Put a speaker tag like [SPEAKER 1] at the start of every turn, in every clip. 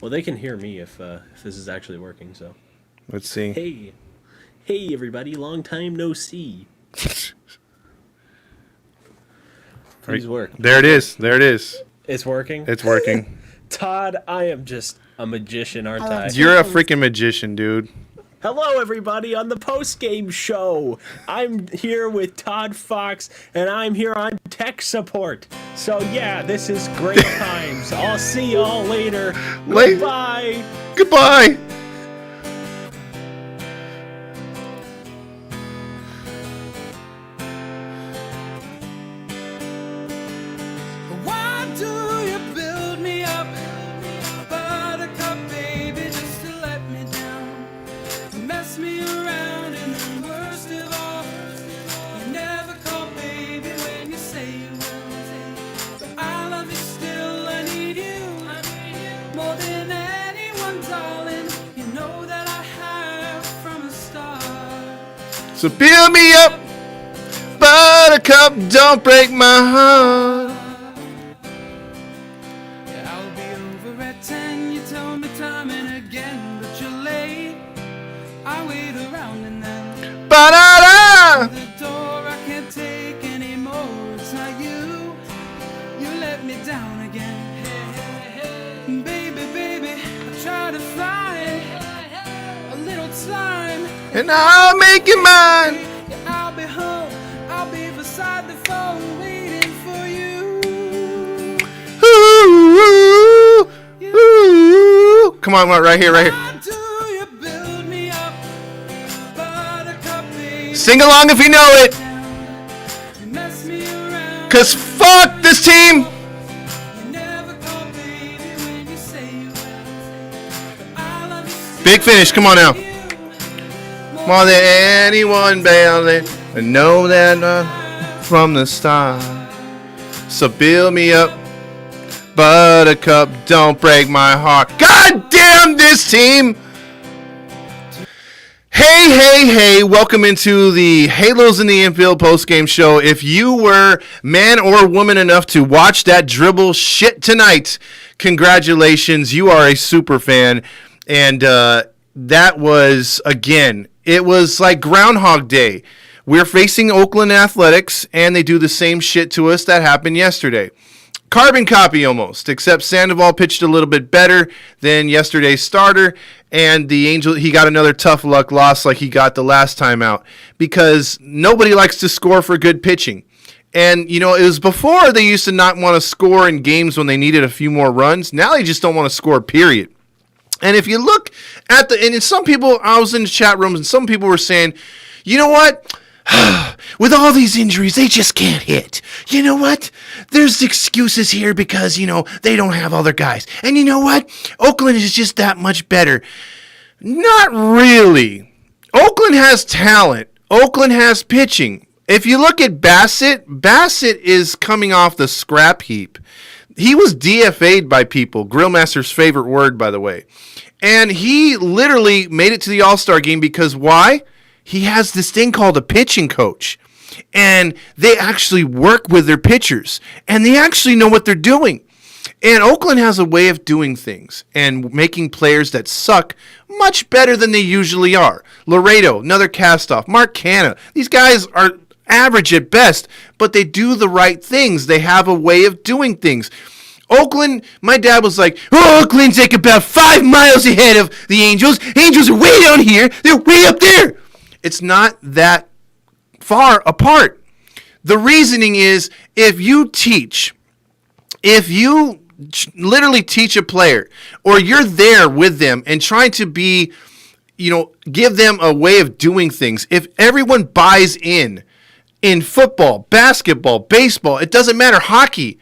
[SPEAKER 1] Well, they can hear me if this is actually working. So,
[SPEAKER 2] Let's see.
[SPEAKER 1] hey, everybody! Long time no see. Please work.
[SPEAKER 2] There it is. There it is.
[SPEAKER 1] It's working.
[SPEAKER 2] It's working.
[SPEAKER 1] Todd, I am just a magician, aren't I?
[SPEAKER 2] You're a freaking magician, dude.
[SPEAKER 1] Hello, everybody, on the post-game show. I'm here with ToddFox, and I'm here on tech support. So, yeah, this is great times. I'll see y'all later. Goodbye.
[SPEAKER 2] Goodbye.
[SPEAKER 3] Why do you build me up, buttercup baby, just to let me down? You mess me around in the worst of all. You never call baby when you say you will. But I love you still, I need you more than anyone, darling. You know that I have from the start.
[SPEAKER 2] So build me up, buttercup, don't break my heart.
[SPEAKER 3] I'll be over at 10, you tell me time and again, but you're late. I wait around and then
[SPEAKER 2] Ba-da-da!
[SPEAKER 3] the door, I can't take anymore. It's not you, you let me down again. Baby, baby, I try to find a little time,
[SPEAKER 2] And I'll make you mine.
[SPEAKER 3] yeah, I'll be home, I'll be beside the phone waiting for you.
[SPEAKER 2] Ooh, ooh. Come on, right here, right here.
[SPEAKER 3] Why do you build me up, buttercup baby?
[SPEAKER 2] Sing along if you know it.
[SPEAKER 3] You mess me around.
[SPEAKER 2] Cause fuck this team.
[SPEAKER 3] You never call baby when you say you will. But I love you still.
[SPEAKER 2] Big finish, come on now.
[SPEAKER 3] You
[SPEAKER 2] More than anyone, baby. I know that from the start. So build me up, buttercup, don't break my heart. God damn this team! Hey, welcome into the Halos in the Infield postgame show. If you were man or woman enough to watch that dribble shit tonight, congratulations, you are a super fan. And that was, again, it was like Groundhog Day. We're facing Oakland Athletics, and they do the same shit to us that happened yesterday. Carbon copy almost, except Sandoval pitched a little bit better than yesterday's starter, and the Angel, he got another tough luck loss like he got the last time out, because nobody likes to score for good pitching. And, you know, it was before they used to not want to score in games when they needed a few more runs. Now they just don't want to score, period. And if you look at and some people, I was in the chat rooms, and some people were saying, you know what? With all these injuries, they just can't hit. You know what? There's excuses here because, you know, they don't have all their guys. And you know what? Oakland is just that much better. Not really. Oakland has talent. Oakland has pitching. If you look at Bassett is coming off the scrap heap. He was DFA'd by people. Grillmaster's favorite word, by the way. And he literally made it to the All-Star game because why? He has this thing called a pitching coach. And they actually work with their pitchers. And they actually know what they're doing. And Oakland has a way of doing things and making players that suck much better than they usually are. Laredo, another cast-off. Mark Canha. These guys are average at best, but they do the right things. They have a way of doing things. Oakland, my dad was like, oh, Oakland's like about 5 miles ahead of the Angels. Angels are way down here. They're way up there. It's not that far apart. The reasoning is if you literally teach a player or you're there with them and trying to be, you know, give them a way of doing things. If everyone buys in football, basketball, baseball, it doesn't matter, hockey,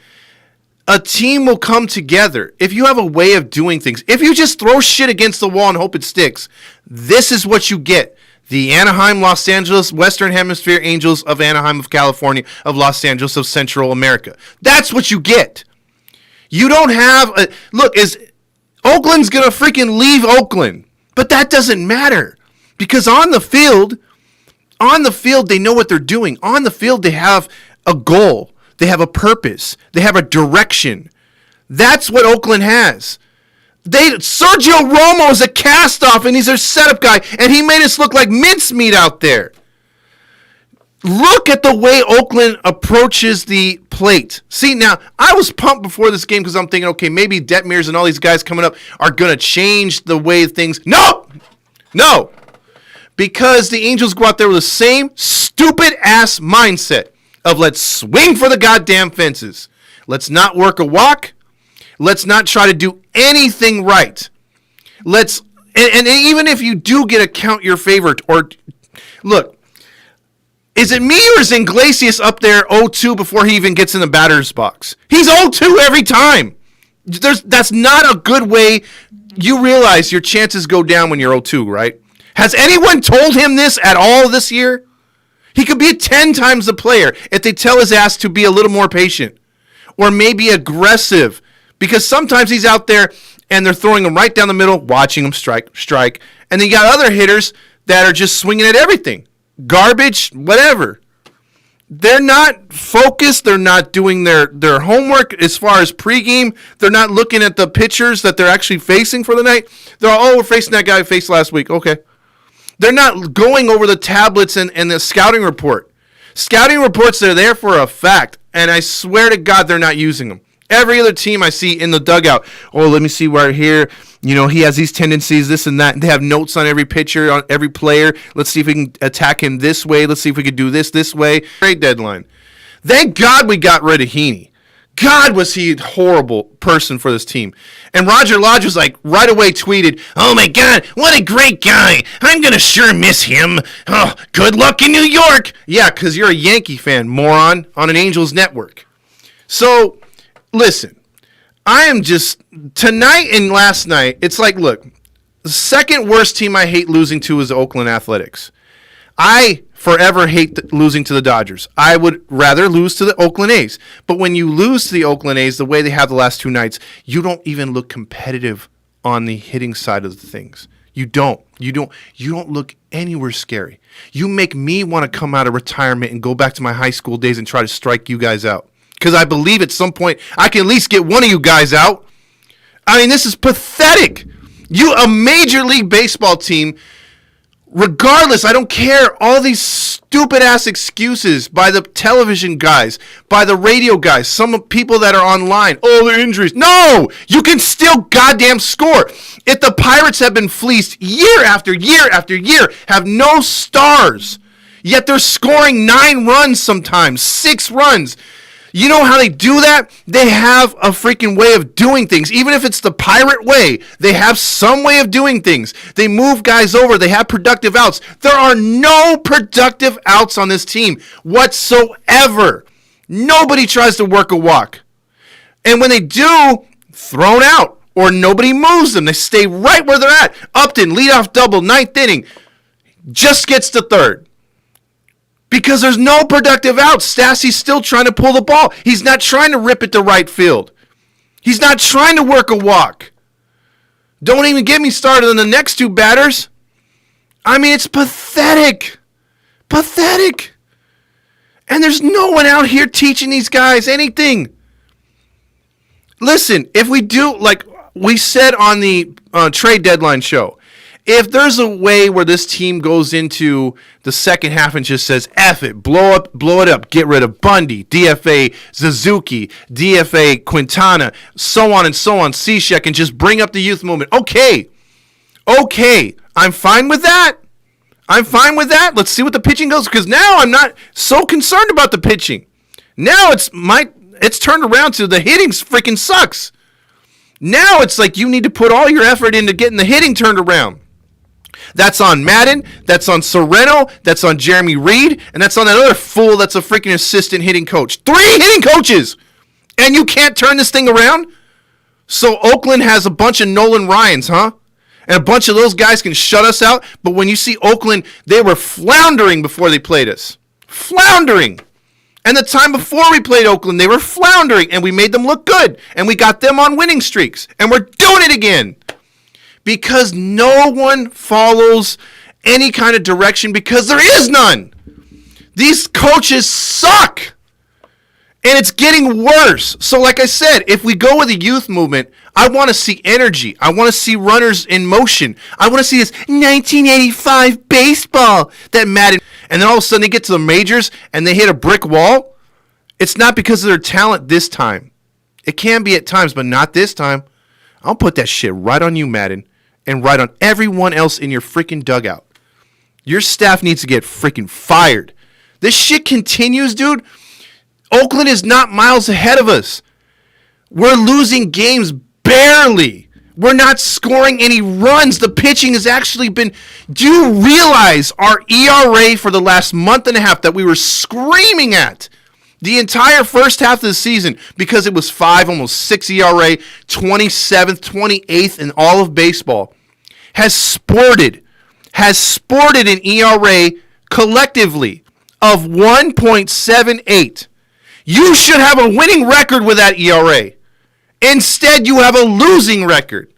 [SPEAKER 2] a team will come together. If you have a way of doing things, if you just throw shit against the wall and hope it sticks, this is what you get. The Anaheim, Los Angeles, Western Hemisphere Angels of Anaheim, of California, of Los Angeles, of Central America. That's what you get. You don't have Oakland's going to freaking leave Oakland. But that doesn't matter. Because on the field, they know what they're doing. On the field, they have a goal. They have a purpose. They have a direction. That's what Oakland has. Sergio Romo is a cast-off, and he's their setup guy, and he made us look like mincemeat out there. Look at the way Oakland approaches the plate. See, now, I was pumped before this game because I'm thinking, okay, maybe Detmers and all these guys coming up are going to change the way things... No! Because the Angels go out there with the same stupid-ass mindset of let's swing for the goddamn fences. Let's not work a walk. Let's not try to do anything right. And even if you do get a count your favorite, or look, is it me or is Iglesias up there 0-2 before he even gets in the batter's box? He's 0-2 every time. That's not a good way. You realize your chances go down when you're 0-2, right? Has anyone told him this at all this year? He could be 10 times the player if they tell his ass to be a little more patient or maybe aggressive, because sometimes he's out there and they're throwing him right down the middle, watching him strike. And then you got other hitters that are just swinging at everything. Garbage, whatever. They're not focused. They're not doing their homework as far as pregame. They're not looking at the pitchers that they're actually facing for the night. They're all, we're facing that guy we faced last week. Okay. They're not going over the tablets and the scouting report. Scouting reports are there for a fact, and I swear to God they're not using them. Every other team I see in the dugout, oh, let me see right here. You know, he has these tendencies, this and that. They have notes on every pitcher, on every player. Let's see if we can attack him this way. Let's see if we can do this way. Trade deadline. Thank God we got rid of Heaney. God, was he a horrible person for this team. And Roger Lodge was like, right away tweeted, oh my God, what a great guy. I'm going to sure miss him. Oh, good luck in New York. Yeah, because you're a Yankee fan, moron, on an Angels network. So, listen, I am just, tonight and last night, it's like, look, the second worst team I hate losing to is the Oakland Athletics. I forever hate losing to the Dodgers. I would rather lose to the Oakland A's. But when you lose to the Oakland A's the way they have the last two nights, you don't even look competitive on the hitting side of the things. You don't look anywhere scary. You make me want to come out of retirement and go back to my high school days and try to strike you guys out. Because I believe at some point I can at least get one of you guys out. I mean, this is pathetic. A Major League Baseball team, regardless, I don't care, all these stupid-ass excuses by the television guys, by the radio guys, some people that are online, oh, the injuries. No! You can still goddamn score. If the Pirates have been fleeced year after year after year, have no stars, yet they're scoring 9 runs sometimes, 6 runs. You know how they do that? They have a freaking way of doing things. Even if it's the Pirate way, they have some way of doing things. They move guys over. They have productive outs. There are no productive outs on this team whatsoever. Nobody tries to work a walk. And when they do, thrown out. Or nobody moves them. They stay right where they're at. Upton, leadoff double, 9th inning. Just gets to 3rd. Because there's no productive outs. Stassi's still trying to pull the ball. He's not trying to rip it to right field. He's not trying to work a walk. Don't even get me started on the next 2 batters. I mean, it's pathetic. Pathetic. And there's no one out here teaching these guys anything. Listen, if we do, like we said on the trade deadline show, if there's a way where this team goes into the second half and just says, F it, blow it up, get rid of Bundy, DFA Suzuki, DFA Quintana, so on, Cishek, and just bring up the youth movement. Okay, I'm fine with that. Let's see what the pitching goes, because now I'm not so concerned about the pitching. Now it's turned around to the hitting freaking sucks. Now it's like you need to put all your effort into getting the hitting turned around. That's on Madden, that's on Sereno, that's on Jeremy Reed, and that's on that other fool that's a freaking assistant hitting coach. 3 hitting coaches! And you can't turn this thing around? So Oakland has a bunch of Nolan Ryans, huh? And a bunch of those guys can shut us out? But when you see Oakland, they were floundering before they played us. Floundering! And the time before we played Oakland, they were floundering, and we made them look good. And we got them on winning streaks. And we're doing it again. Because no one follows any kind of direction, because there is none. These coaches suck. And it's getting worse. So like I said, if we go with the youth movement, I want to see energy. I want to see runners in motion. I want to see this 1985 baseball that Madden. And then all of a sudden they get to the majors and they hit a brick wall. It's not because of their talent this time. It can be at times, but not this time. I'll put that shit right on you, Madden, and right on everyone else in your freaking dugout. Your staff needs to get freaking fired. This shit continues, dude. Oakland is not miles ahead of us. We're losing games barely. We're not scoring any runs. The pitching has actually been... Do you realize our ERA for the last month and a half that we were screaming at the entire first half of the season because it was 5, almost 6 ERA, 27th, 28th in all of baseball, has sported an ERA collectively of 1.78. You should have a winning record with that ERA. Instead, you have a losing record.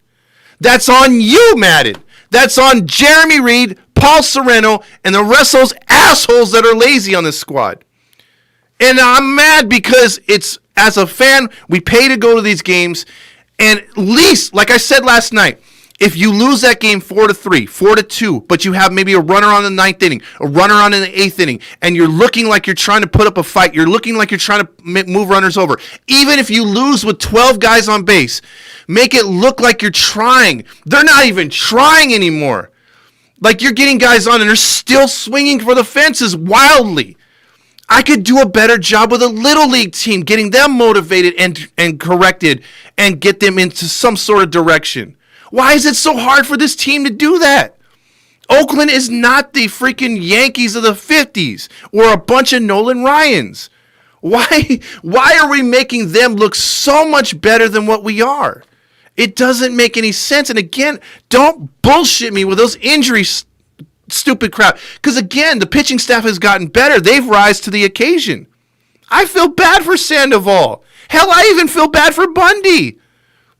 [SPEAKER 2] That's on you, Madden. That's on Jeremy Reed, Paul Sereno, and the rest of those assholes that are lazy on this squad. And I'm mad because it's, as a fan, we pay to go to these games. And at least, like I said last night, if you lose that game 4-3, 4-2, but you have maybe a runner on the 9th inning, a runner on in the 8th inning, and you're looking like you're trying to put up a fight, you're looking like you're trying to move runners over, even if you lose with 12 guys on base, make it look like you're trying. They're not even trying anymore. Like, you're getting guys on and they're still swinging for the fences wildly. I could do a better job with a little league team, getting them motivated and corrected and get them into some sort of direction. Why is it so hard for this team to do that? Oakland is not the freaking Yankees of the 50s or a bunch of Nolan Ryans. Why are we making them look so much better than what we are? It doesn't make any sense. And again, don't bullshit me with those injuries, stupid crap. Because again, the pitching staff has gotten better. They've risen to the occasion. I feel bad for Sandoval. Hell, I even feel bad for Bundy.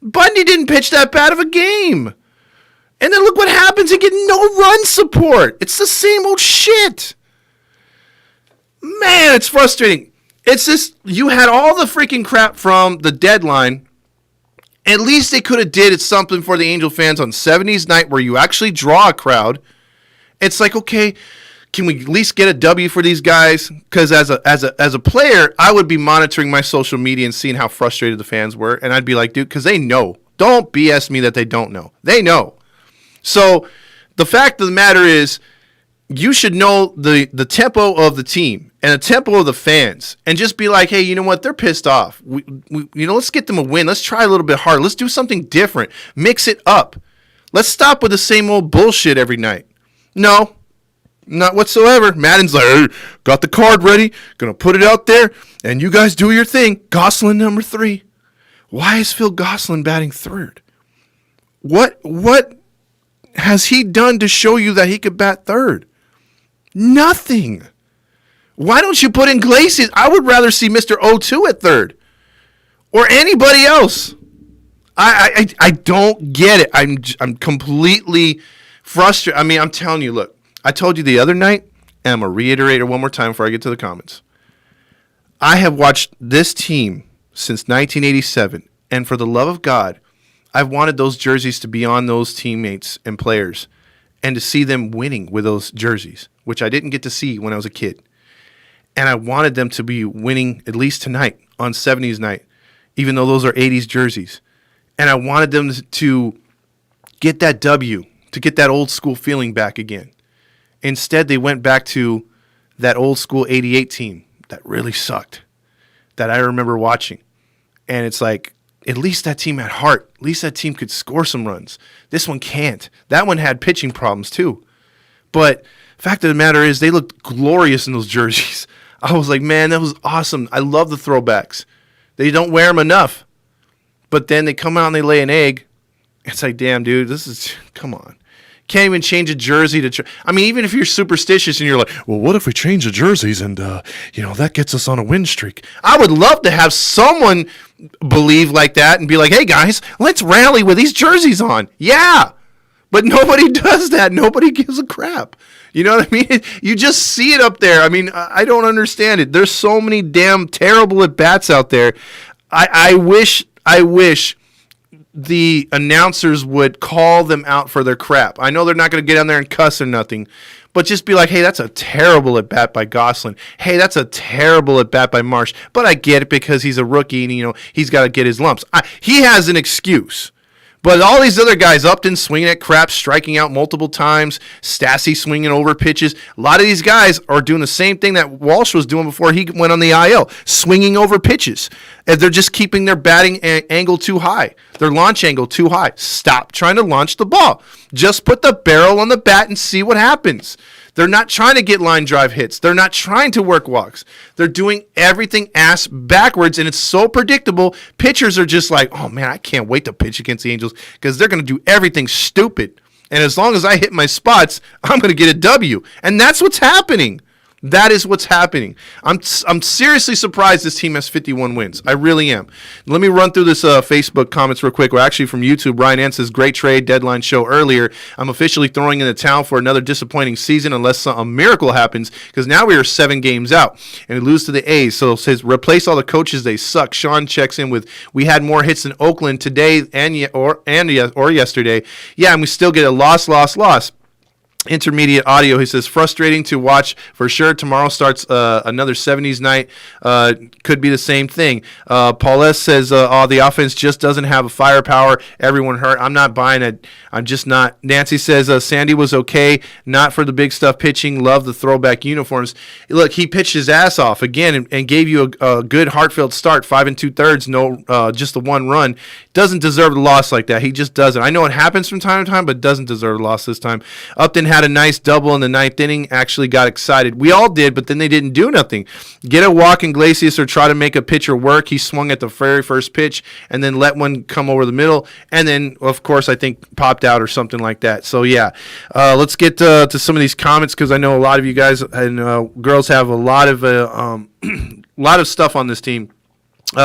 [SPEAKER 2] Bundy didn't pitch that bad of a game. And then look what happens. He get no run support. It's the same old shit. Man, it's frustrating. It's just, you had all the freaking crap from the deadline. At least they could have did something for the Angel fans on 70s night where you actually draw a crowd. It's like, okay, can we at least get a W for these guys? Because as a player, I would be monitoring my social media and seeing how frustrated the fans were. And I'd be like, dude, because they know. Don't BS me that they don't know. They know. So the fact of the matter is, you should know the tempo of the team and the tempo of the fans and just be like, hey, you know what? They're pissed off. Let's get them a win. Let's try a little bit harder. Let's do something different. Mix it up. Let's stop with the same old bullshit every night. No, not whatsoever. Madden's like, hey, got the card ready, gonna put it out there, and you guys do your thing. Gosselin number 3. Why is Phil Gosselin batting 3rd? What has he done to show you that he could bat 3rd? Nothing. Why don't you put in Glacius? I would rather see Mr. O2 at 3rd. Or anybody else. I don't get it. I'm completely frustrated. I mean, I'm telling you, look, I told you the other night, and I'm going to reiterate it one more time before I get to the comments. I have watched this team since 1987, and for the love of God, I've wanted those jerseys to be on those teammates and players and to see them winning with those jerseys, which I didn't get to see when I was a kid. And I wanted them to be winning at least tonight on 70s night, even though those are 80s jerseys. And I wanted them to get that W, to get that old school feeling back again. Instead, they went back to that old school 88 team that really sucked, that I remember watching. And it's like, at least that team had heart. At least that team could score some runs. This one can't. That one had pitching problems too. But fact of the matter is, they looked glorious in those jerseys. I was like, man, that was awesome. I love the throwbacks. They don't wear them enough. But then they come out and they lay an egg. It's like, damn, dude, come on. Can't even change a jersey I mean, even if you're superstitious and you're like, well, what if we change the jerseys and, that gets us on a win streak? I would love to have someone believe like that and be like, hey, guys, let's rally with these jerseys on. Yeah. But nobody does that. Nobody gives a crap. You know what I mean? You just see it up there. I mean, I don't understand it. There's so many damn terrible at-bats out there. I wish the announcers would call them out for their crap. I know they're not going to get on there and cuss or nothing, but just be like, hey, that's a terrible at bat by Gosselin. Hey, that's a terrible at bat by Marsh. But I get it because he's a rookie and he's got to get his lumps. He has an excuse. But all these other guys, Upton swinging at crap, striking out multiple times, Stassi swinging over pitches. A lot of these guys are doing the same thing that Walsh was doing before he went on the IL, swinging over pitches. And they're just keeping their batting angle too high, their launch angle too high. Stop trying to launch the ball. Just put the barrel on the bat and see what happens. They're not trying to get line drive hits. They're not trying to work walks. They're doing everything ass backwards, and it's so predictable. Pitchers are just like, oh, man, I can't wait to pitch against the Angels because they're going to do everything stupid. And as long as I hit my spots, I'm going to get a W. And that's what's happening. That is what's happening. I'm seriously surprised this team has 51 wins. I really am. Let me run through this Facebook comments real quick. Well, actually from YouTube, Ryan Ann says, great trade deadline show earlier. I'm officially throwing in the towel for another disappointing season unless a miracle happens because now we are 7 games out and we lose to the A's. So it says, replace all the coaches. They suck. Sean checks in with, we had more hits than Oakland today or yesterday. Yeah, and we still get a loss. Intermediate audio, he says, frustrating to watch for sure. Tomorrow starts another 70s night. Could be the same thing. Paulette says, the offense just doesn't have a firepower. Everyone hurt. I'm not buying it. I'm just not. Nancy says, Sandy was okay. Not for the big stuff pitching. Love the throwback uniforms. Look, he pitched his ass off again and gave you a good heartfelt start, 5 2/3, no, just the 1 run. Doesn't deserve the loss like that. He just doesn't. I know it happens from time to time, but doesn't deserve the loss this time. Upton had a nice double in the 9th inning. Actually got excited. We all did, but then they didn't do nothing. Get a walk in Iglesias or try to make a pitcher work. He swung at the very first pitch and then let one come over the middle. And then, of course, I think popped out or something like that. So, yeah. Let's get to some of these comments because I know a lot of you guys and girls have a lot of stuff on this team.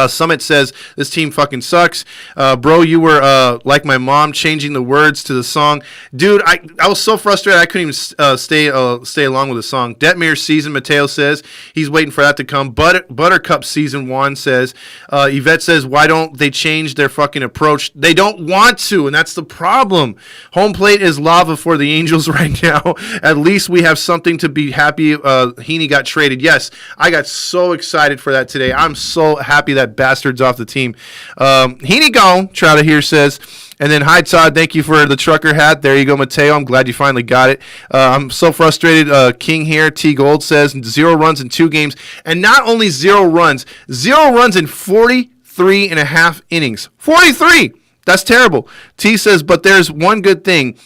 [SPEAKER 2] Summit says, this team fucking sucks. Bro, you were like my mom changing the words to the song. Dude, I was so frustrated I couldn't even stay along with the song. Detmir season, Mateo says. He's waiting for that to come. Buttercup season, Juan says. Yvette says, why don't they change their fucking approach? They don't want to, and that's the problem. Home plate is lava for the Angels right now. At least we have something to be happy. Heaney got traded. Yes, I got so excited for that today. I'm so happy that bastard's off the team. Heaney gone, Trouta here says. And then, hi, Todd. Thank you for the trucker hat. There you go, Mateo. I'm glad you finally got it. I'm so frustrated. King here, T Gold says, 0 runs in 2 games. And not only 0 runs in 43 and a half innings. 43! That's terrible. T says, but there's one good thing.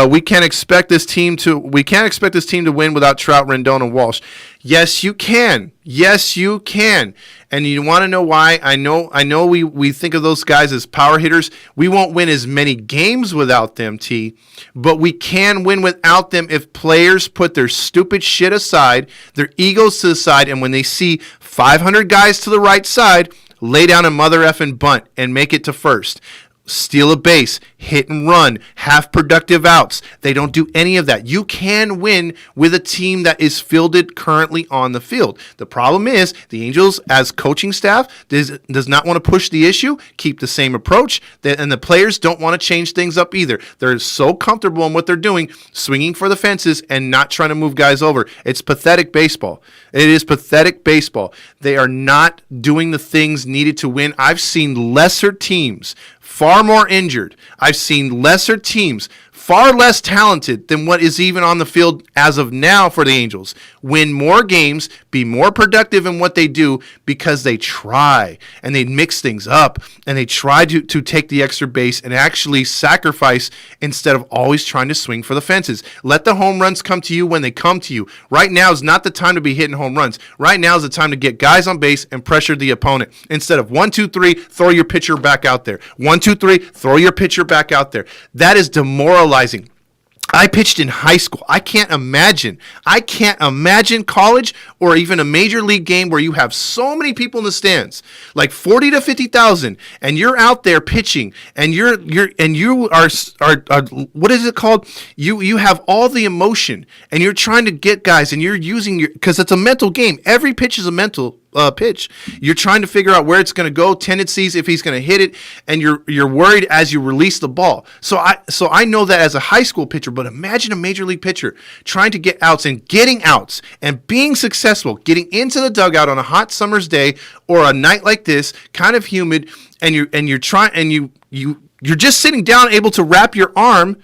[SPEAKER 2] We can't expect this team to win without Trout, Rendon, and Walsh. Yes, you can. Yes, you can. And you want to know why? I know we think of those guys as power hitters. We won't win as many games without them, T. But we can win without them if players put their stupid shit aside, their egos to the side, and when they see 500 guys to the right side, lay down a mother effing bunt and make it to first. Steal a base, hit and run, have productive outs. They don't do any of that. You can win with a team that is fielded currently on the field. The problem is the Angels, as coaching staff, does not want to push the issue, keep the same approach, and the players don't want to change things up either. They're so comfortable in what they're doing, swinging for the fences and not trying to move guys over. It's pathetic baseball. It is pathetic baseball. They are not doing the things needed to win. I've seen lesser teams, far more injured. I've seen lesser teams, far less talented than what is even on the field as of now for the Angels, win more games, be more productive in what they do because they try and they mix things up and they try to take the extra base and actually sacrifice instead of always trying to swing for the fences. Let the home runs come to you when they come to you. Right now is not the time to be hitting home runs. Right now is the time to get guys on base and pressure the opponent. Instead of 1, 2, 3, throw your pitcher back out there. 1, 2, 3, throw your pitcher back out there. That is demoralizing. I pitched in high school. I can't imagine college or even a major league game where you have so many people in the stands, like 40 to 50,000, and you're out there pitching, and you are what is it called? You have all the emotion, and you're trying to get guys, and you're using because it's a mental game. Every pitch is a mental pitch. You're trying to figure out where it's going to go, tendencies, if he's going to hit it, and you're worried as you release the ball. So I know that as a high school pitcher, but imagine a major league pitcher trying to get outs and getting outs and being successful, getting into the dugout on a hot summer's day or a night like this, kind of humid, and you're just sitting down, able to wrap your arm,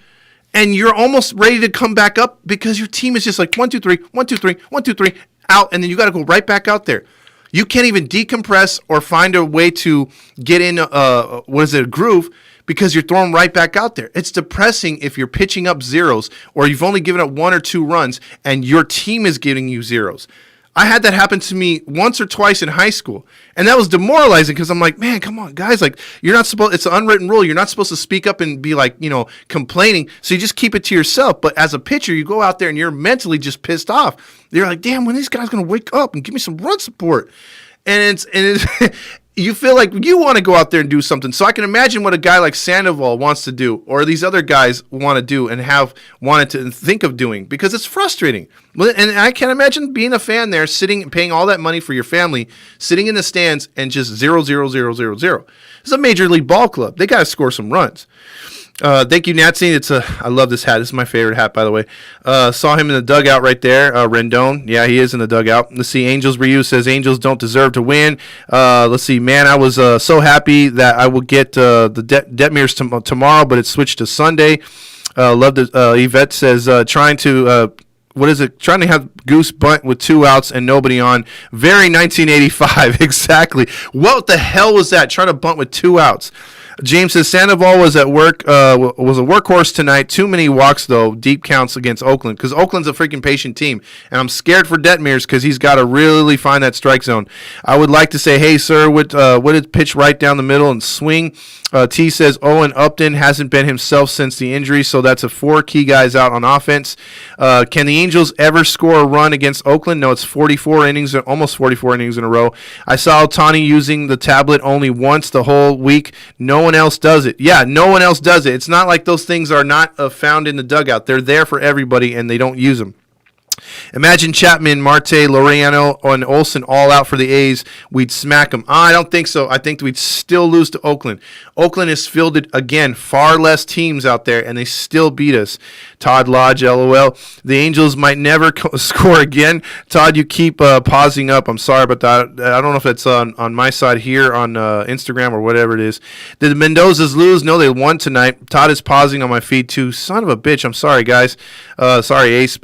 [SPEAKER 2] and you're almost ready to come back up because your team is just like 1, 2, 3, 1, 2, 3, 1, 2, 3, out, and then you got to go right back out there. You can't even decompress or find a way to get in a groove because you're thrown right back out there. It's depressing if you're pitching up zeros or you've only given up 1 or 2 runs and your team is giving you zeros. I had that happen to me once or twice in high school, and that was demoralizing because I'm like, man, come on, guys, like you're not supposed. It's an unwritten rule. You're not supposed to speak up and be like, complaining. So you just keep it to yourself. But as a pitcher, you go out there and you're mentally just pissed off. You're like, damn, when these guys gonna wake up and give me some run support? And it's you feel like you want to go out there and do something. So I can imagine what a guy like Sandoval wants to do, or these other guys want to do and have wanted to think of doing, because it's frustrating. And I can't imagine being a fan there, sitting and paying all that money for your family, sitting in the stands and just 0, 0, 0, 0, 0. It's a major league ball club. They got to score some runs. Thank you, Natsy. I love this hat. This is my favorite hat, by the way. Saw him in the dugout right there. Rendon. Yeah, he is in the dugout. Let's see. Angels Ryu says Angels don't deserve to win. Let's see. Man, I was so happy that I will get the Detmers tomorrow, but it switched to Sunday. Love the Yvette says trying to have Goose bunt with 2 outs and nobody on. Very 1985. Exactly. What the hell was that? Trying to bunt with 2 outs. James says Sandoval was at work, was a workhorse tonight. Too many walks, though, deep counts against Oakland, because Oakland's a freaking patient team. And I'm scared for Detmers because he's got to really find that strike zone. I would like to say, hey, sir, would it pitch right down the middle and swing? T says Owen Upton hasn't been himself since the injury, so that's 4 key guys out on offense. Can the Angels ever score a run against Oakland? No, it's 44 innings, almost 44 innings in a row. I saw Ohtani using the tablet only once the whole week. No one else does it. Yeah, no one else does it. It's not like those things are not found in the dugout. They're there for everybody, and they don't use them. Imagine Chapman, Marte, Laureano, and Olsen all out for the A's. We'd smack them. I don't think so. I think we'd still lose to Oakland. Oakland has fielded, again, far less teams out there, and they still beat us. Todd Lodge, LOL. The Angels might never score again. Todd, you keep pausing up. I'm sorry about that. I don't know if that's on my side here on Instagram or whatever it is. Did the Mendozas lose? No, they won tonight. Todd is pausing on my feed, too. Son of a bitch. I'm sorry, guys. Sorry, Ace.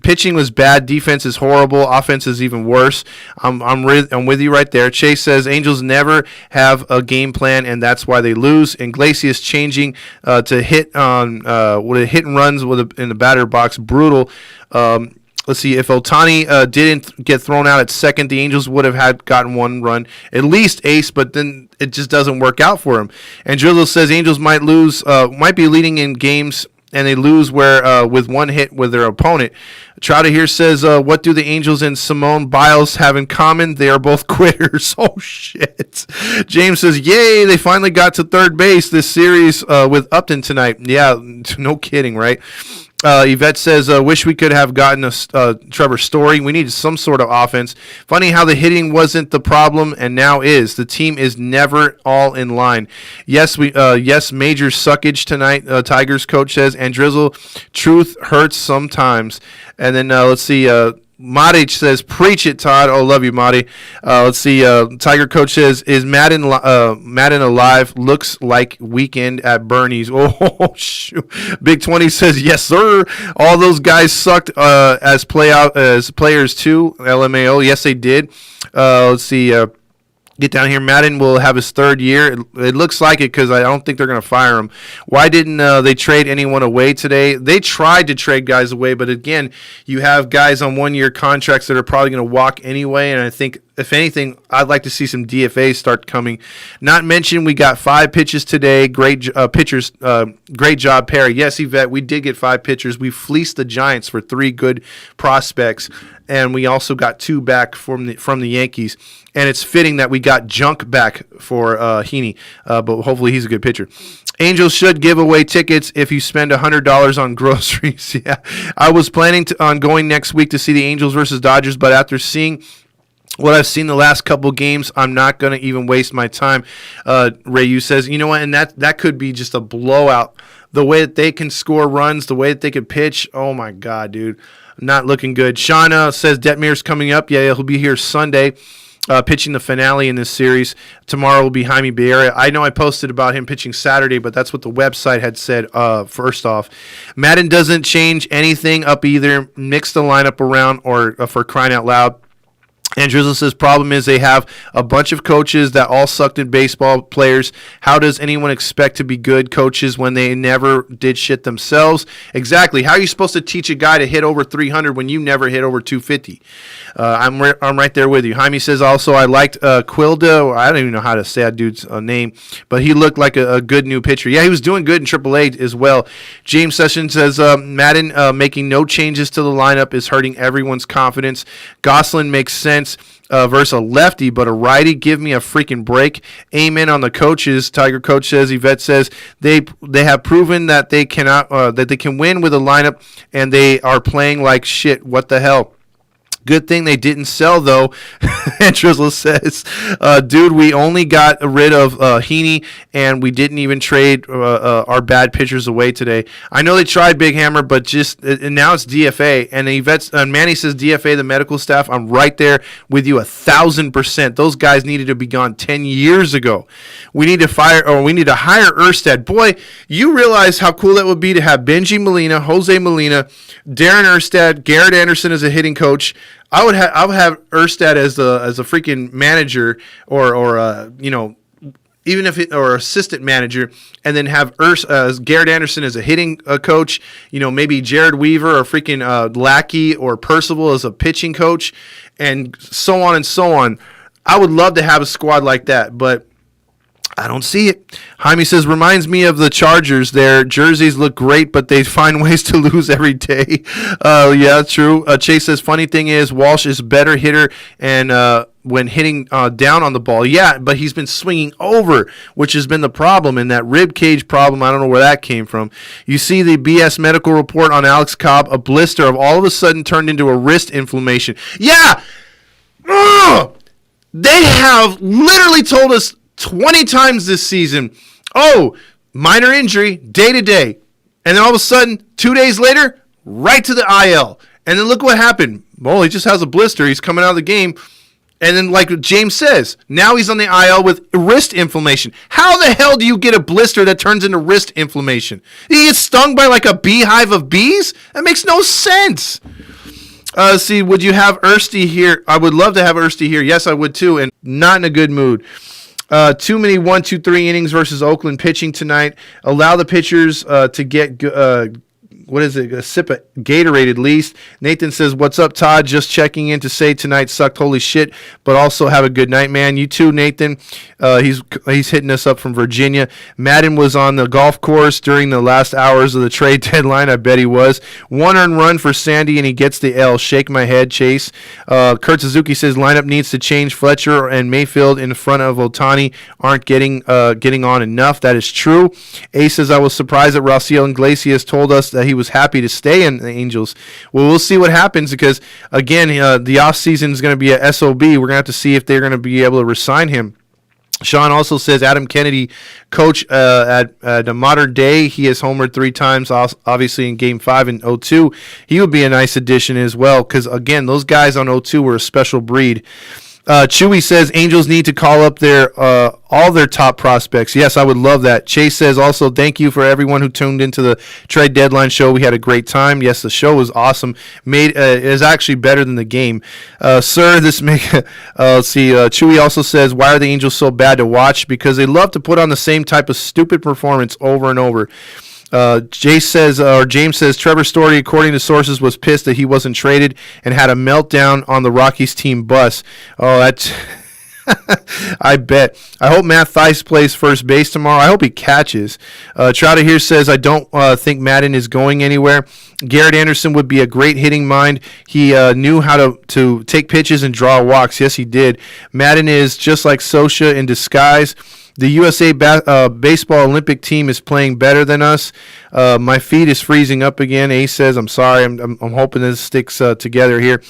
[SPEAKER 2] Pitching was bad. Defense is horrible. Offense is even worse. I'm with you right there. Chase says Angels never have a game plan, and that's why they lose. Iglesias changing to hit on hit and runs in the batter box. Brutal. Let's see, if Ohtani didn't get thrown out at second, the Angels would have gotten 1 run, at least, Ace, but then it just doesn't work out for him. And Drizzle says Angels might be leading in games, and they lose with 1 hit with their opponent. Trouter here says, what do the Angels and Simone Biles have in common? They are both quitters. Oh, shit. James says, yay, they finally got to third base this series with Upton tonight. Yeah, no kidding, right? Yvette says, wish we could have gotten a Trevor Story. We needed some sort of offense. Funny how the hitting wasn't the problem and now is. The team is never all in line. Yes, major suckage tonight, Tigers coach says. And Drizzle, truth hurts sometimes. And then let's see, Madi says, preach it, Todd. Oh, love you, Madi. Let's see. Tiger coach says, is Madden alive? Looks like weekend at Bernie's. Oh, shoot. Big 20 says, yes, sir. All those guys sucked as players too. LMAO. Yes, they did. Let's see. Get down here. Madden will have his 3rd year. It looks like it because I don't think they're going to fire him. Why didn't they trade anyone away today? They tried to trade guys away, but again, you have guys on 1-year contracts that are probably going to walk anyway, and I think, if anything, I'd like to see some DFAs start coming. Not mentioned, we got 5 pitches today. Great pitchers. Great job, Perry. Yes, Yvette, we did get 5 pitchers. We fleeced the Giants for 3 good prospects, and we also got 2 back from the Yankees. And it's fitting that we got Junk back for Heaney, but hopefully he's a good pitcher. Angels should give away tickets if you spend $100 on groceries. Yeah, I was planning on going next week to see the Angels versus Dodgers, but after seeing what I've seen the last couple games, I'm not going to even waste my time. Rayu says, you know what, and that could be just a blowout. The way that they can score runs, the way that they can pitch, oh my God, dude, not looking good. Shauna says Detmer's coming up. Yeah, he'll be here Sunday. Pitching the finale in this series. Tomorrow will be Jaime Becerra. I know I posted about him pitching Saturday, but that's what the website had said first off. Madden doesn't change anything up either. Mix the lineup around or for crying out loud. And Drizzle says, problem is they have a bunch of coaches that all sucked at baseball players. How does anyone expect to be good coaches when they never did shit themselves? Exactly. How are you supposed to teach a guy to hit over 300 when you never hit over 250? I'm right there with you. Jaime says also, I liked Quilda, or I don't even know how to say that dude's name, but he looked like a good new pitcher. Yeah, he was doing good in AAA as well. James Sessions says, Madden making no changes to the lineup is hurting everyone's confidence. Gosselin makes sense. Versus a lefty, but a righty, give me a freaking break. Amen on the coaches. Tiger Coach says, Yvette says they have proven that they cannot that they can win with a lineup, and they are playing like shit. What the hell? Good thing they didn't sell, though. And Drizzle says, dude, we only got rid of Heaney, and we didn't even trade our bad pitchers away today. I know they tried Big Hammer, but just and now it's DFA. And Yvette's, Manny says DFA, the medical staff. I'm right there with you 1,000%. Those guys needed to be gone 10 years ago. We need to hire Erstad. Boy, you realize how cool that would be to have Benji Molina, Jose Molina, Darren Erstad, Garrett Anderson as a hitting coach. I would have Erstad as a freaking manager or even if or assistant manager, and then have Garrett Anderson as a hitting coach. Maybe Jared Weaver or freaking Lackey or Percival as a pitching coach, and so on and so on. I would love to have a squad like that, but I don't see it. Jaime says, reminds me of the Chargers. Their jerseys look great, but they find ways to lose every day. Yeah, true. Chase says, funny thing is, Walsh is a better hitter and when hitting down on the ball. Yeah, but he's been swinging over, which has been the problem. And that rib cage problem, I don't know where that came from. You see the BS medical report on Alex Cobb, a blister of all of a sudden turned into a wrist inflammation. Yeah! Ugh! They have literally told us 20 times this season, oh, minor injury, day to day. And then all of a sudden, 2 days later, right to the IL. And then look what happened. Well, he just has a blister. He's coming out of the game. And then, like James says, now he's on the IL with wrist inflammation. How the hell do you get a blister that turns into wrist inflammation? He gets stung by like a beehive of bees? That makes no sense. See, would you have Ersty here? I would love to have Ersty here. Yes, I would too, and not in a good mood. Too many 1, 2, 3 innings versus Oakland pitching tonight. Allow the pitchers to get a sip of Gatorade at least. Nathan says, what's up, Todd? Just checking in to say tonight sucked. Holy shit. But also have a good night, man. You too, Nathan. He's hitting us up from Virginia. Madden was on the golf course during the last hours of the trade deadline. I bet he was. 1 earned run for Sandy, and he gets the L. Shake my head, Chase. Kurt Suzuki says lineup needs to change. Fletcher and Mayfield in front of Otani aren't getting on enough. That is true. Ace says, I was surprised that Raciel Iglesias told us that he was happy to stay in the Angels. Well, we'll see what happens because, again, the offseason is going to be a SOB. We're going to have to see if they're going to be able to resign him. Sean also says Adam Kennedy, coach at a modern day. He has homered 3 times, obviously in Game 5 and 0-2. He would be a nice addition as well because, again, those guys on 0-2 were a special breed. Chewy says Angels need to call up all their top prospects. Yes, I would love that. Chase says also thank you for everyone who tuned into the trade deadline show. We had a great time. Yes, the show was awesome. Is actually better than the game. Sir, this make let's see. Chewy also says why are the Angels so bad to watch? Because they love to put on the same type of stupid performance over and over. James says Trevor Story, according to sources, was pissed that he wasn't traded and had a meltdown on the Rockies team bus. Oh, that's I bet. I hope Matt Theis plays first base tomorrow. I hope he catches. Trouter here says, I don't think Madden is going anywhere. Garrett Anderson would be a great hitting mind. He knew how to take pitches and draw walks. Yes, he did. Madden is just like Sosha in disguise. The USA baseball Olympic team is playing better than us. My feed is freezing up again. Ace says, I'm sorry. I'm hoping this sticks together here.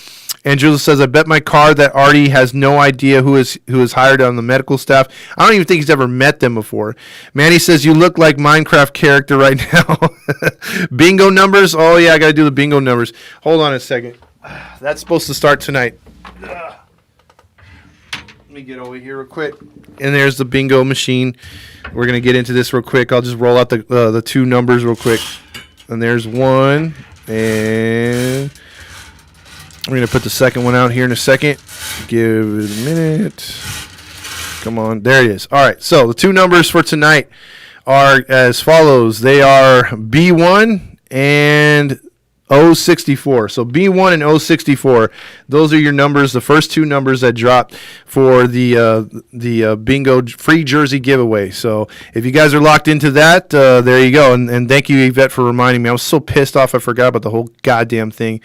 [SPEAKER 2] And Joseph says, I bet my car that Artie has no idea who is hired on the medical staff. I don't even think he's ever met them before. Manny says, you look like Minecraft character right now. Bingo numbers? Oh, yeah, I got to do the bingo numbers. Hold on a second. That's supposed to start tonight. Let me get over here real quick. And there's the bingo machine. We're going to get into this real quick. I'll just roll out the two numbers real quick. And there's one. And we're going to put the second one out here in a second. Give it a minute. Come on. There it is. All right. So the two numbers for tonight are as follows. They are B1 and 064. So B1 and 064. Those are your numbers. The first two numbers that dropped for the bingo free jersey giveaway. So if you guys are locked into that, there you go. And thank you, Yvette, for reminding me. I was so pissed off I forgot about the whole goddamn thing.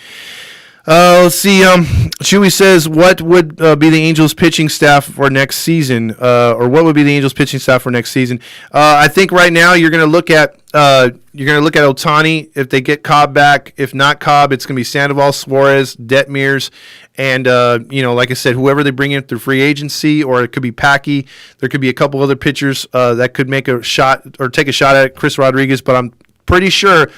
[SPEAKER 2] Let's see. Chewy says, what would be the Angels pitching staff for next season? Or what would be the Angels pitching staff for next season? I think right now you're going to look at Ohtani if they get Cobb back. If not Cobb, it's going to be Sandoval, Suarez, Detmers, and like I said, whoever they bring in through free agency, or it could be Packy. There could be a couple other pitchers that could make a shot or take a shot at Chris Rodriguez, but I'm pretty sure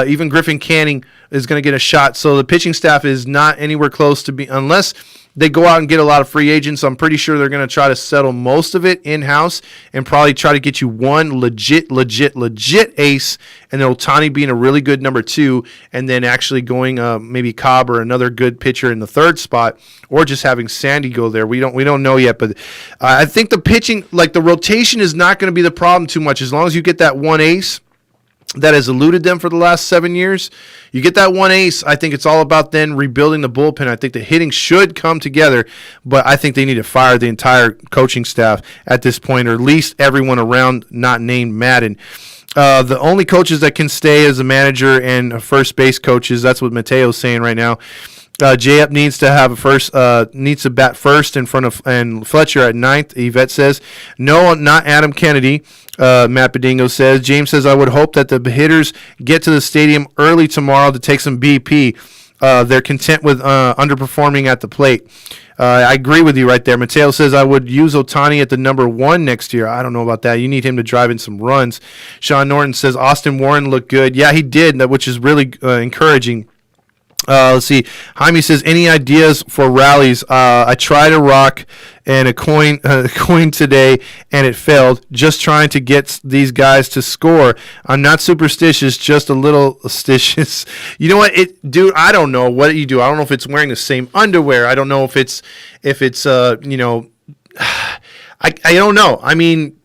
[SPEAKER 2] even Griffin Canning is going to get a shot. So the pitching staff is not anywhere close to be, unless they go out and get a lot of free agents. I'm pretty sure they're going to try to settle most of it in-house and probably try to get you one legit ace, and then Ohtani being a really good number two, and then actually going maybe Cobb or another good pitcher in the third spot, or just having Sandy go there. We don't know yet, but I think the pitching, like the rotation, is not going to be the problem too much as long as you get that one ace that has eluded them for the last 7 years. You get that one ace, I think it's all about then rebuilding the bullpen. I think the hitting should come together, but I think they need to fire the entire coaching staff at this point, or at least everyone around not named Madden. The only coaches that can stay as a manager and first base coaches, that's what Mateo's saying right now. J-Up needs to have needs to bat first in front of, and Fletcher at ninth. Yvette says, no, not Adam Kennedy. Matt Bedingo says, James says, I would hope that the hitters get to the stadium early tomorrow to take some BP. They're content with underperforming at the plate. I agree with you right there. Mateo says, I would use Ohtani at the number one next year. I don't know about that. You need him to drive in some runs. Sean Norton says, Austin Warren looked good. Yeah, he did, which is really encouraging. Let's see. Jaime says, any ideas for rallies? I tried a rock and a coin today, and it failed. Just trying to get these guys to score. I'm not superstitious, just a little stitious. You know what, dude? I don't know what you do. I don't know if it's wearing the same underwear. I don't know if it's I don't know. I mean,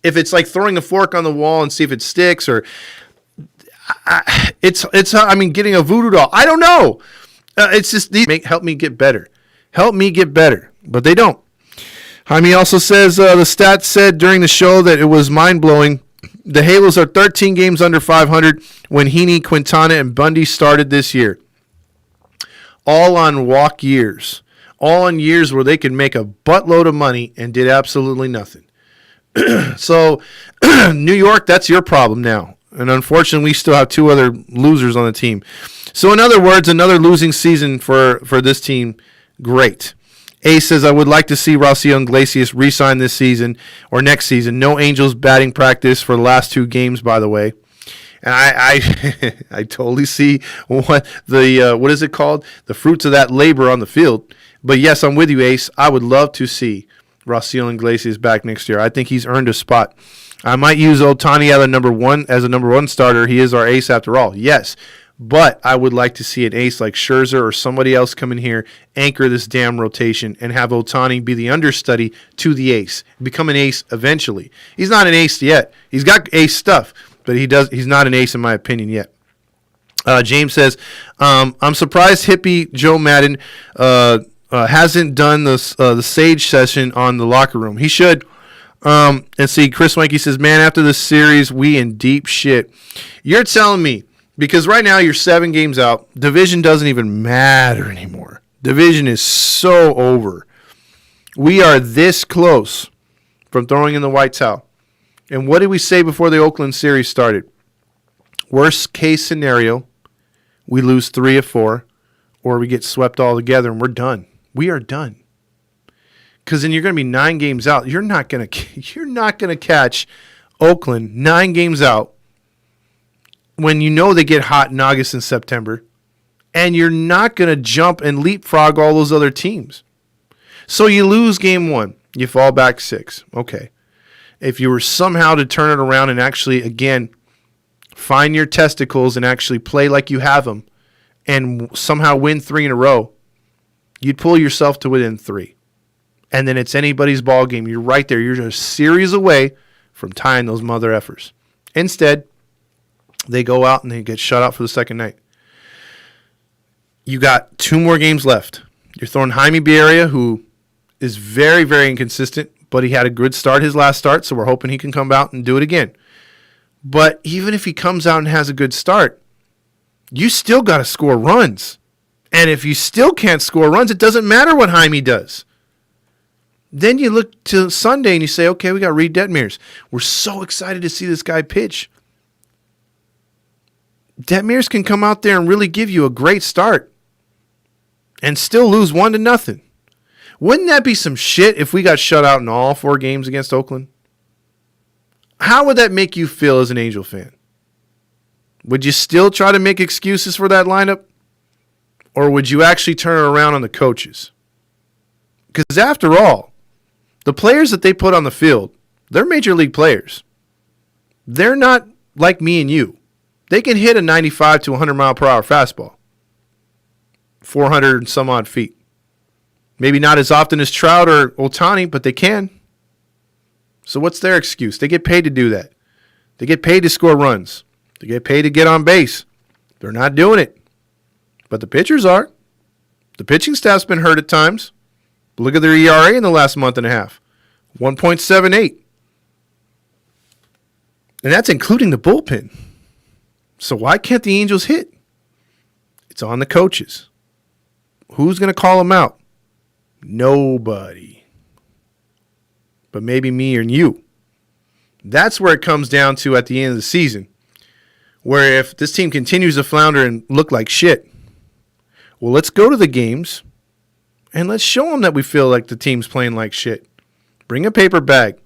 [SPEAKER 2] if it's like throwing a fork on the wall and see if it sticks, or getting a voodoo doll. I don't know. It's just help me get better. Help me get better. But they don't. Jaime also says the stats said during the show that it was mind-blowing. The Halos are 13 games under 500 when Heaney, Quintana, and Bundy started this year. All on walk years. All on years where they could make a buttload of money and did absolutely nothing. So, New York, that's your problem now. And unfortunately, we still have two other losers on the team. So in other words, another losing season for this team. Great. A says, I would like to see Raciel Iglesias re-sign this season or next season. No Angels batting practice for the last two games, by the way. And I totally see what is it called? The fruits of that labor on the field. But yes, I'm with you, Ace. I would love to see Raciel Iglesias back next year. I think he's earned a spot. I might use Ohtani as a number one starter. He is our ace after all. Yes. But I would like to see an ace like Scherzer or somebody else come in here, anchor this damn rotation, and have Ohtani be the understudy to the ace. Become an ace eventually. He's not an ace yet. He's got ace stuff, but he's not an ace in my opinion yet. James says, I'm surprised hippie Joe Madden hasn't done the Sage session on the locker room. He should. And see, Chris Wanky says, man, after this series, we in deep shit. You're telling me, because right now you're 7 games out, division doesn't even matter anymore. Division is so over. We are this close from throwing in the white towel. And what did we say before the Oakland series started? Worst case scenario, we lose 3 of 4. or we get swept all together and we're done. We are done. Because then you're going to be 9 games out. You're not going to catch Oakland 9 games out when you know they get hot in August and September, and you're not going to jump and leapfrog all those other teams. So you lose game 1. You fall back 6. Okay. If you were somehow to turn it around and actually, again, find your testicles and actually play like you have them and somehow win 3 in a row, you'd pull yourself to within 3. And then it's anybody's ball game. You're right there. You're just a series away from tying those mother effers. Instead, they go out and they get shut out for the second night. You got 2 more games left. You're throwing Jaime Beria, who is very, very inconsistent, but he had a good start his last start, so we're hoping he can come out and do it again. But even if he comes out and has a good start, you still got to score runs. And if you still can't score runs, it doesn't matter what Jaime does. Then you look to Sunday and you say, okay, we got Reed Detmers. We're so excited to see this guy pitch. Detmers can come out there and really give you a great start and still lose 1-0. Wouldn't that be some shit if we got shut out in all 4 games against Oakland? How would that make you feel as an Angel fan? Would you still try to make excuses for that lineup? Or would you actually turn it around on the coaches? Because after all, the players that they put on the field, they're major league players. They're not like me and you. They can hit a 95 to 100 mile per hour fastball. 400 and some odd feet. Maybe not as often as Trout or Ohtani, but they can. So what's their excuse? They get paid to do that. They get paid to score runs. They get paid to get on base. They're not doing it. But the pitchers are. The pitching staff's been hurt at times. Look at their ERA in the last month and a half. 1.78. And that's including the bullpen. So why can't the Angels hit? It's on the coaches. Who's going to call them out? Nobody. But maybe me and you. That's where it comes down to at the end of the season. Where if this team continues to flounder and look like shit, well, let's go to the games and let's show them that we feel like the team's playing like shit. Bring a paper bag.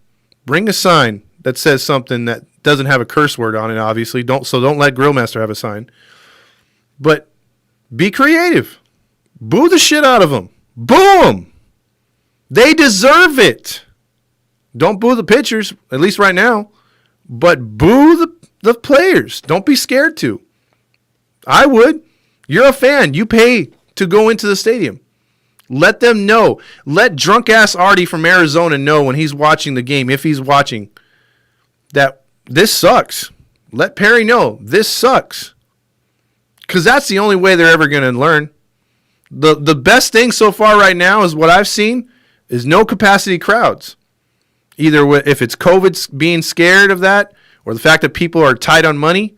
[SPEAKER 2] Bring a sign that says something that doesn't have a curse word on it, obviously. Don't let Grillmaster have a sign. But be creative. Boo the shit out of them. Boo them. They deserve it. Don't boo the pitchers, at least right now. But boo the players. Don't be scared to. I would. You're a fan. You pay to go into the stadium. Let them know. Let drunk-ass Artie from Arizona know when he's watching the game, if he's watching, that this sucks. Let Perry know this sucks. Because that's the only way they're ever going to learn. The best thing so far right now is what I've seen is no capacity crowds. Either if it's COVID being scared of that, or the fact that people are tight on money,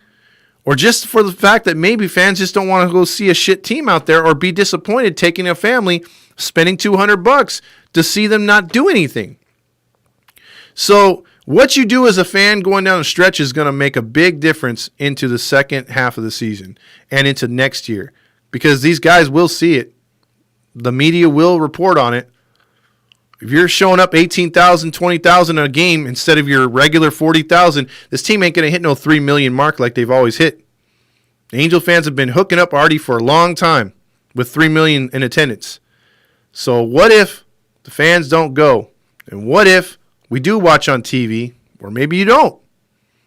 [SPEAKER 2] or just for the fact that maybe fans just don't want to go see a shit team out there or be disappointed taking a family, spending $200 to see them not do anything. So what you do as a fan going down the stretch is going to make a big difference into the second half of the season and into next year, because these guys will see it. The media will report on it. If you're showing up 18,000, 20,000 a game instead of your regular 40,000, this team ain't going to hit no 3 million mark like they've always hit. The Angel fans have been hooking up Artie for a long time with 3 million in attendance. So what if the fans don't go? And what if we do watch on TV, or maybe you don't?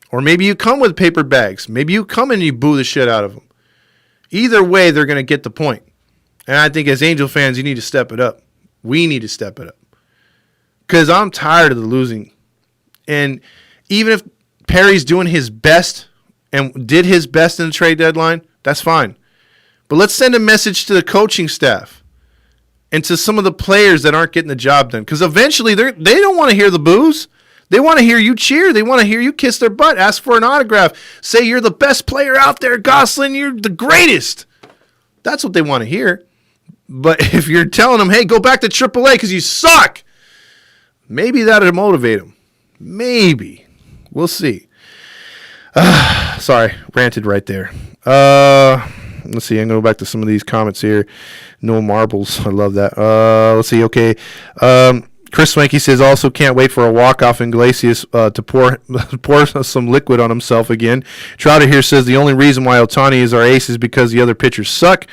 [SPEAKER 2] Or maybe you come with paper bags. Maybe you come and you boo the shit out of them. Either way, they're going to get the point. And I think as Angel fans, you need to step it up. We need to step it up. Because I'm tired of the losing. And even if Perry's doing his best and did his best in the trade deadline, that's fine. But let's send a message to the coaching staff and to some of the players that aren't getting the job done. Because eventually they don't want to hear the boos. They want to hear you cheer. They want to hear you kiss their butt, ask for an autograph, say you're the best player out there, Gosselin, you're the greatest. That's what they want to hear. But if you're telling them, hey, go back to AAA because you suck, maybe that'll motivate them. Maybe. We'll see. Sorry, ranted right there. Let's see. I'm going to go back to some of these comments here. No marbles. I love that. Let's see. Okay. Chris Swanky says, also can't wait for a walk-off Iglesias to pour some liquid on himself again. Trotter here says the only reason why Ohtani is our ace is because the other pitchers suck.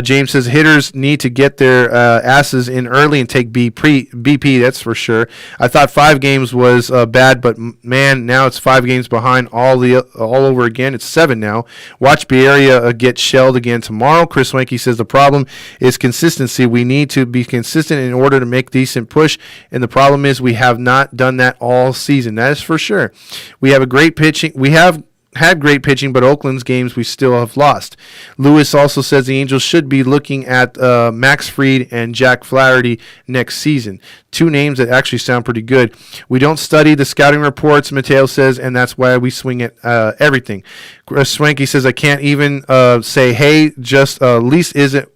[SPEAKER 2] James says hitters need to get their asses in early and take BP, that's for sure. I thought 5 games was bad, but man, now it's 5 games behind all over again. It's 7 now. Watch Bearia get shelled again tomorrow. Chris Swanky says the problem is consistency. We need to be consistent in order to make decent push, and the problem is we have not done that all season. That is for sure. We have a great pitching. We have had great pitching, but Oakland's games we still have lost. Lewis also says the Angels should be looking at Max Fried and Jack Flaherty next season. 2 names that actually sound pretty good. We don't study the scouting reports, Mateo says, and that's why we swing at everything. Swanky says, I can't even say, hey, just least isn't.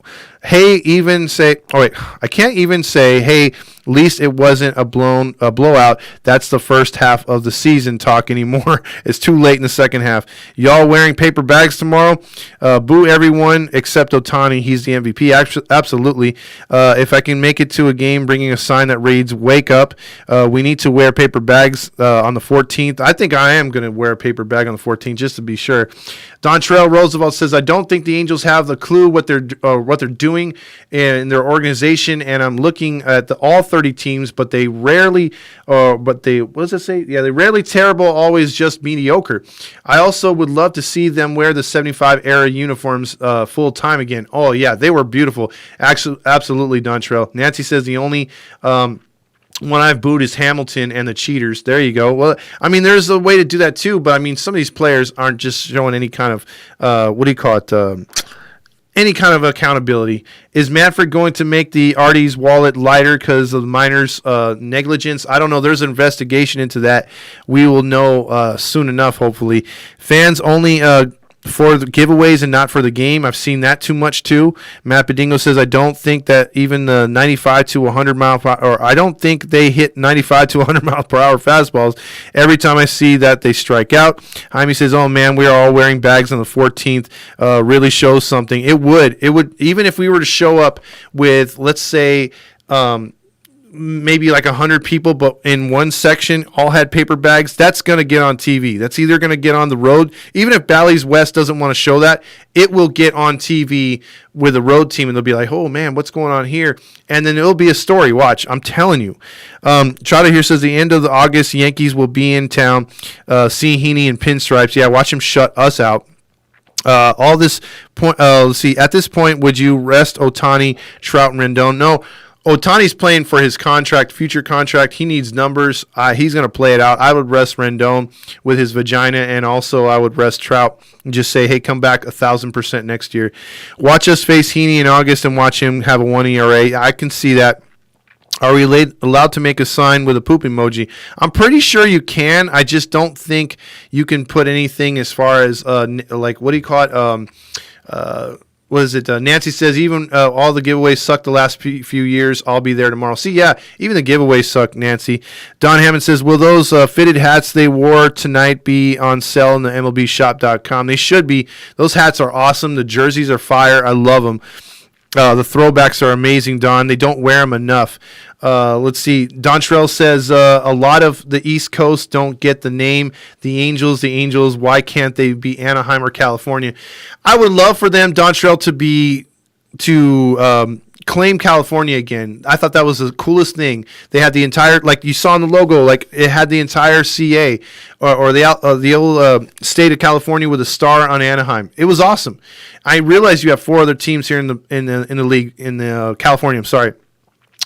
[SPEAKER 2] Hey, even say, I can't even say, hey, least it wasn't a blowout. That's the first half of the season talk anymore. It's too late in the second half. Y'all wearing paper bags tomorrow? Boo everyone except Ohtani. He's the MVP. Absolutely. If I can make it to a game bringing a sign that reads, wake up, we need to wear paper bags on the 14th. I think I am going to wear a paper bag on the 14th just to be sure. Dontrell Roosevelt says, I don't think the Angels have the clue what they're doing in their organization, and I'm looking at all 30 teams, but they rarely, what does it say? Yeah, they rarely terrible, always just mediocre. I also would love to see them wear the 75 era uniforms full time again. Oh yeah, they were beautiful. Actually, absolutely, Dontrell. Nancy says the only one I've booed is Hamilton and the cheaters. There you go. Well, I mean, there's a way to do that too, but I mean, some of these players aren't just showing any kind of any kind of accountability. Is Manfred going to make the Artie's wallet lighter because of the miners' negligence? I don't know. There's an investigation into that. We will know soon enough, hopefully. Fans only for the giveaways and not for the game. I've seen that too much too. Matt Bedingo says, I don't think that even the 95 to 100 mile per hour, or I don't think they hit 95 to 100 mile per hour fastballs. Every time I see that, they strike out. Jaime says, oh man, we are all wearing bags on the 14th. Really shows something. It would, even if we were to show up with, let's say, maybe like 100 people, but in one section all had paper bags, that's going to get on TV. That's either going to get on the road. Even if Bally's West doesn't want to show that, it will get on TV with a road team, and they'll be like, oh man, what's going on here? And then it'll be a story. Watch, I'm telling you. Trotter here says the end of the August, Yankees will be in town. See Heaney in pinstripes. Yeah, watch him shut us out. All this point, let's see, at this point, would you rest Ohtani, Trout, and Rendon? No. Ohtani's playing for his contract, future contract. He needs numbers. He's going to play it out. I would rest Rendon with his vagina, and also I would rest Trout and just say, hey, come back 1,000% next year. Watch us face Heaney in August and watch him have a 1 ERA. I can see that. Are we allowed to make a sign with a poop emoji? I'm pretty sure you can. I just don't think you can put anything as far as, like, what do you call it? What is it? Nancy says, even all the giveaways suck the last few years. I'll be there tomorrow. See, yeah, even the giveaways suck, Nancy. Don Hammond says, will those fitted hats they wore tonight be on sale on the MLBshop.com? They should be. Those hats are awesome. The jerseys are fire. I love them. The throwbacks are amazing, Don. They don't wear them enough. Let's see. Dontrell says a lot of the East Coast don't get the name. The Angels, why can't they be Anaheim or California? I would love for them, Dontrell, to claim California again. I thought that was the coolest thing. They had the entire, like you saw in the logo, like it had the entire CA or the old state of California with a star on Anaheim. It was awesome. I realize you have 4 other teams here in the league in California. I'm sorry.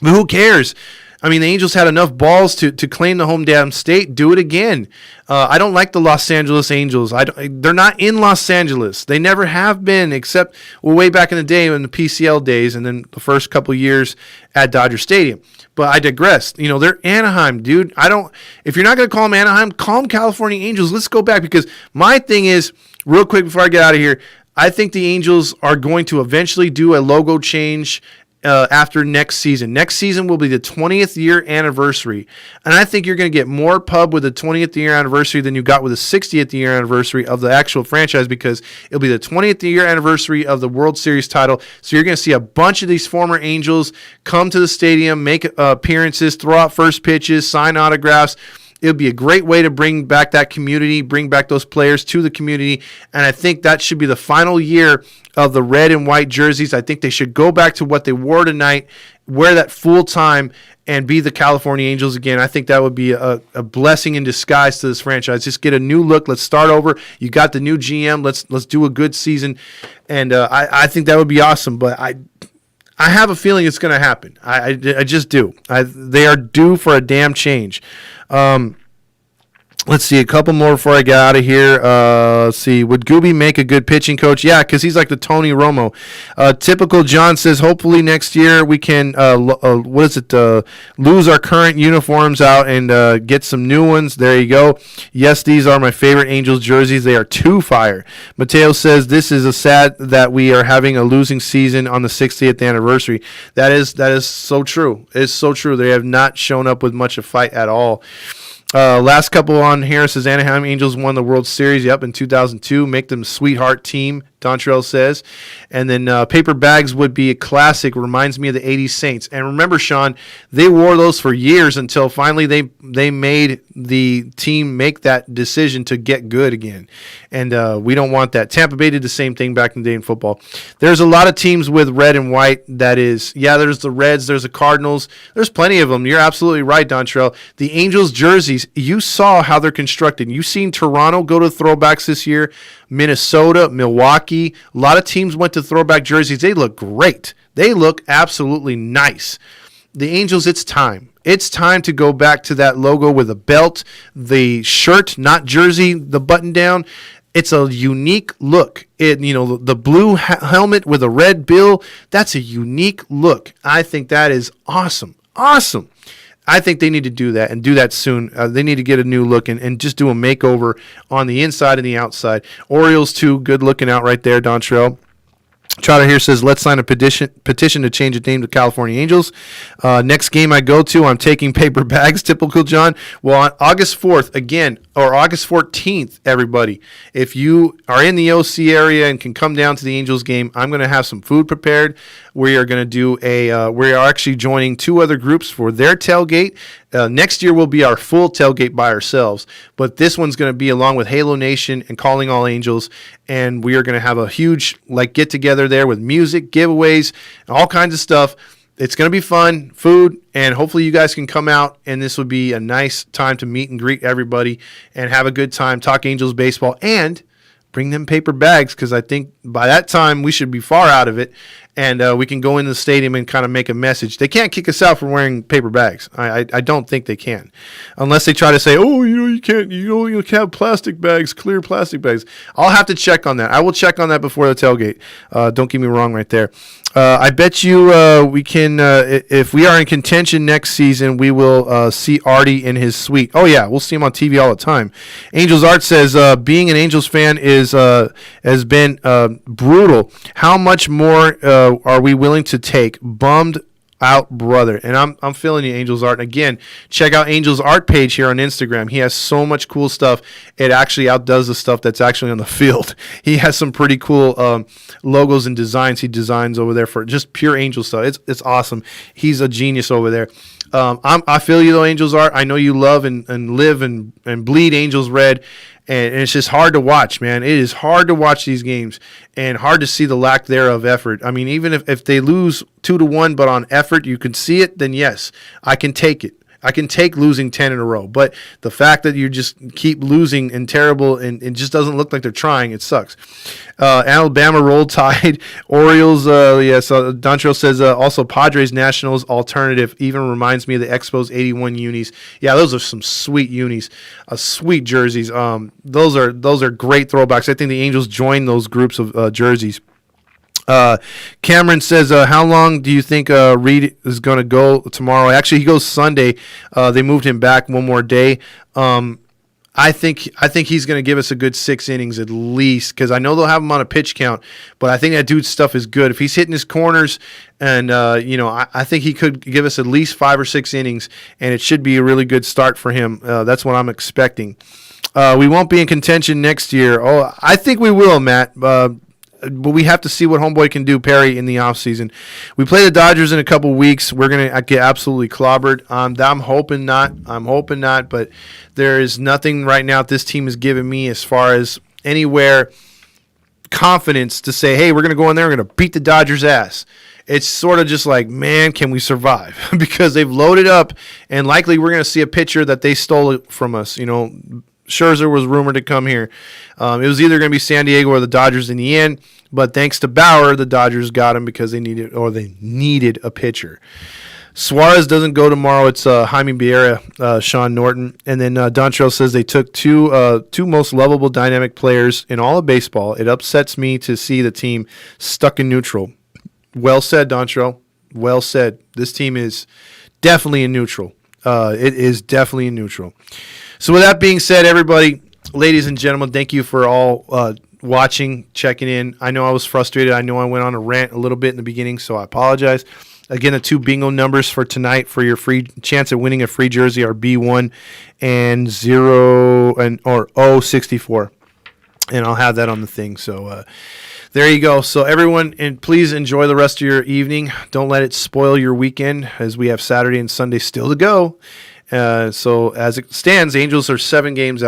[SPEAKER 2] But who cares? I mean, the Angels had enough balls to claim the home damn state. Do it again. I don't like the Los Angeles Angels. They're not in Los Angeles. They never have been, except way back in the day in the PCL days, and then the first couple years at Dodger Stadium. But I digress. You know, they're Anaheim, dude. If you're not going to call them Anaheim, call them California Angels. Let's go back, because my thing is, real quick before I get out of here, I think the Angels are going to eventually do a logo change after next season. Next season will be the 20th year anniversary. And I think you're going to get more pub with the 20th year anniversary than you got with the 60th year anniversary of the actual franchise, because it'll be the 20th year anniversary of the World Series title. So you're going to see a bunch of these former Angels come to the stadium, make appearances, throw out first pitches, sign autographs. It would be a great way to bring back that community, bring back those players to the community. And I think that should be the final year of the red and white jerseys. I think they should go back to what they wore tonight, wear that full time, and be the California Angels again. I think that would be a blessing in disguise to this franchise. Just get a new look. Let's start over. You got the new GM. Let's do a good season. And I think that would be awesome. But I have a feeling it's going to happen. I just do. They are due for a damn change. Let's see, a couple more before I get out of here. Let's see, would Gooby make a good pitching coach? Yeah, because he's like the Tony Romo. Typical John says, hopefully next year we can, lose our current uniforms out and get some new ones. There you go. Yes, these are my favorite Angels jerseys. They are too fire. Mateo says, this is a sad that we are having a losing season on the 60th anniversary. That is so true. It's so true. They have not shown up with much of a fight at all. Last couple on here says Anaheim Angels won the World Series, in 2002. Make them a sweetheart team, Dontrell says. And then paper bags would be a classic. Reminds me of the 80s Saints. And remember, Sean, they wore those for years until finally they made the team make that decision to get good again. And we don't want that. Tampa Bay did the same thing back in the day in football. There's a lot of teams with red and white that is, there's the Reds, there's the Cardinals. There's plenty of them. You're absolutely right, Dontrell. The Angels jerseys, you saw how they're constructed. You've seen Toronto go to throwbacks this year, Minnesota, Milwaukee. A lot of teams went to throwback jerseys. They look great. They look absolutely nice. The Angels, it's time. It's time to go back to that logo with a belt, the shirt, not jersey, the button down. It's a unique look. The blue helmet with a red bill, that's a unique look. I think that is awesome. Awesome. I think they need to do that and do that soon. They need to get a new look and just do a makeover on the inside and the outside. Orioles, too, good looking out right there, Dontrell. Trotter here says, let's sign a petition to change the name to California Angels. Next game I go to, I'm taking paper bags, typical John. Well, on August 4th, again, or August 14th, everybody, if you are in the OC area and can come down to the Angels game, I'm going to have some food prepared. We are going to do we are actually joining two other groups for their tailgate. Next year will be our full tailgate by ourselves, but this one's going to be along with Halo Nation and Calling All Angels, and we are going to have a huge get-together there with music, giveaways, all kinds of stuff. It's going to be fun, food, and hopefully you guys can come out, and this would be a nice time to meet and greet everybody and have a good time, talk Angels baseball, and bring them paper bags, because I think by that time we should be far out of it, and we can go into the stadium and kind of make a message. They can't kick us out for wearing paper bags. I don't think they can, unless they try to say, oh, you can't have plastic bags, clear plastic bags. I'll have to check on that. I will check on that before the tailgate. Don't get me wrong right there. I bet you we can, if we are in contention next season, we will see Artie in his suite. Oh, yeah, we'll see him on TV all the time. Angels Art says, being an Angels fan has been brutal. How much more are we willing to take? Bummed out, brother. And I'm feeling you, Angels Art. Again, check out Angels Art page here on Instagram. He has so much cool stuff. It actually outdoes the stuff that's actually on the field. He has some pretty cool logos and designs he designs over there for just pure Angel stuff. It's awesome. He's a genius over there. I feel you though, Angels Art. I know you love and live and bleed Angels red. And it's just hard to watch, man. It is hard to watch these games and hard to see the lack thereof effort. I mean, even if they lose 2-1, but on effort, you can see it, then yes, I can take it. I can take losing 10 in a row. But the fact that you just keep losing and terrible and it just doesn't look like they're trying, it sucks. Alabama Roll Tide. Orioles, yes. Dontrell says also Padres Nationals alternative. Even reminds me of the Expos 81 unis. Yeah, those are some sweet unis. Sweet jerseys. Those are great throwbacks. I think the Angels join those groups of jerseys. Cameron says, how long do you think Reed is going to go tomorrow? Actually, he goes Sunday. They moved him back one more day. I think he's going to give us a good 6 innings at least, because I know they'll have him on a pitch count, but I think that dude's stuff is good. If he's hitting his corners, and I think he could give us at least 5 or 6 innings, and it should be a really good start for him. That's what I'm expecting. We won't be in contention next year. Oh, I think we will, Matt. But we have to see what homeboy can do, Perry, in the offseason. We play the Dodgers in a couple weeks. We're going to get absolutely clobbered. I'm hoping not. But there is nothing right now this team has given me as far as anywhere confidence to say, hey, we're going to go in there and we're going to beat the Dodgers' ass. It's sort of just like, man, can we survive? Because they've loaded up, and likely we're going to see a pitcher that they stole it from us. Scherzer was rumored to come here. It was either going to be San Diego or the Dodgers in the end, but thanks to Bauer, the Dodgers got him because they needed a pitcher. Suarez doesn't go tomorrow. It's Jaime Becerra, Sean Norton, and then Dontrell says they took two most lovable dynamic players in all of baseball. It upsets me to see the team stuck in neutral. Well said, Dontrell. Well said. This team is definitely in neutral. It is definitely in neutral. So with that being said, everybody, ladies and gentlemen, thank you for all watching, checking in. I know I was frustrated. I know I went on a rant a little bit in the beginning, so I apologize. Again, the 2 bingo numbers for tonight for your free chance at winning a free jersey are B1 and 064. And I'll have that on the thing. So there you go. So everyone, and please enjoy the rest of your evening. Don't let it spoil your weekend, as we have Saturday and Sunday still to go. So as it stands, Angels are 7 games out.